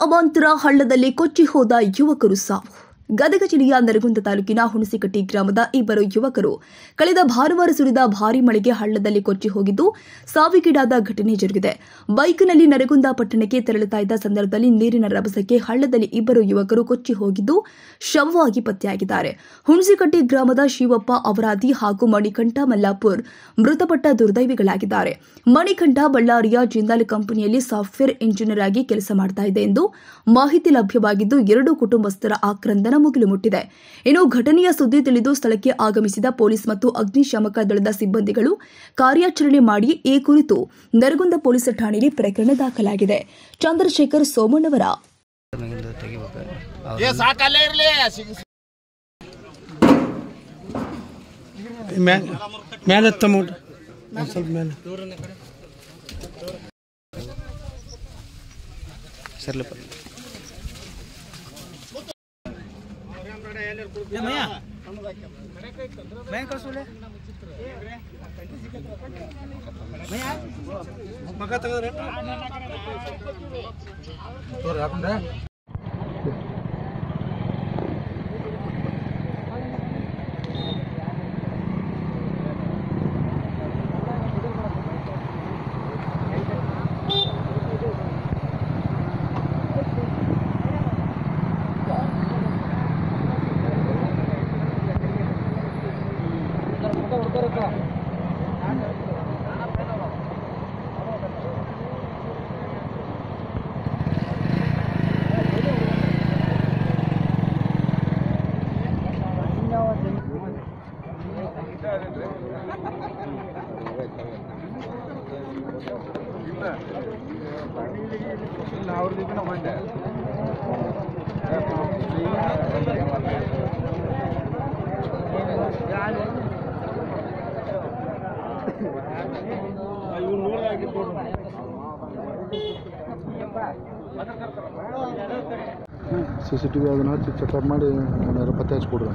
ಅವಾಂತರ ಹಳ್ಳದಲ್ಲಿ ಕೊಚ್ಚಿ ಹೋದ ಯುವಕರು ಸಾವು. ಗದಗ ಜಿಲ್ಲೆಯ ನರಗುಂದ ತಾಲೂಕಿನ ಹುಣಸಿಕಟ್ಟಿ ಗ್ರಾಮದ ಇಬ್ಬರು ಯುವಕರು ಕಳೆದ ಭಾನುವಾರ ಸುರಿದ ಭಾರೀ ಮಳೆಗೆ ಹಳ್ಳದಲ್ಲಿ ಕೊಚ್ಚಿ ಹೋಗಿದ್ದು ಸಾವಿಗೀಡಾದ ಘಟನೆ ಜರುಗಿದೆ. ಬೈಕ್ನಲ್ಲಿ ನರಗುಂದ ಪಟ್ಟಣಕ್ಕೆ ತೆರಳುತ್ತಾ ಇದ್ದ ಸಂದರ್ಭದಲ್ಲಿ ನೀರಿನ ರಭಸಕ್ಕೆ ಹಳ್ಳದಲ್ಲಿ ಇಬ್ಬರು ಯುವಕರು ಕೊಚ್ಚಿ ಹೋಗಿದ್ದು ಶವವಾಗಿ ಪತ್ತೆಯಾಗಿದ್ದಾರೆ. ಹುಣಸಿಕಟ್ಟಿ ಗ್ರಾಮದ ಶಿವಪ್ಪ ಅವರಾದಿ ಹಾಗೂ ಮಣಿಕಂಠ ಮಲ್ಲಾಪುರ್ ಮೃತಪಟ್ಟ ದುರ್ದೈವಿಗಳಾಗಿದ್ದಾರೆ. ಮಣಿಕಂಠ ಬಳ್ಳಾರಿಯ ಜಿಂದಾಲ್ ಕಂಪನಿಯಲ್ಲಿ ಸಾಫ್ಟ್ವೇರ್ ಇಂಜಿನಿಯರ್ ಆಗಿ ಕೆಲಸ ಮಾಡ್ತಾ ಇದೆ ಎಂದು ಮಾಹಿತಿ ಲಭ್ಯವಾಗಿದ್ದು ಎರಡೂ ಕುಟುಂಬಸ್ಥರ ಆಕ್ರಂದನ ಮುಗಿಲು ಮುಟ್ಟಿದೆ. ಇನ್ನು ಘಟನೆಯ ಸುದ್ದಿ ತಿಳಿದು ಸ್ಥಳಕ್ಕೆ ಆಗಮಿಸಿದ ಪೊಲೀಸ್ ಮತ್ತು ಅಗ್ನಿಶಾಮಕ ದಳದ ಸಿಬ್ಬಂದಿಗಳು ಕಾರ್ಯಾಚರಣೆ ಮಾಡಿ ಈ ಕುರಿತು ನರಗುಂದ ಪೊಲೀಸ್ ಠಾಣೆಯಲ್ಲಿ ಪ್ರಕರಣ ದಾಖಲಾಗಿದೆ. ಚಂದ್ರಶೇಖರ್ ಸೋಮಣ್ಣವರ CCTV ಅದನ್ನ ಹಚ್ಚಿ ಚೆಕಪ್ ಮಾಡಿ ಪತ್ತೆ ಹಚ್ಕೊಡ್ರಿ.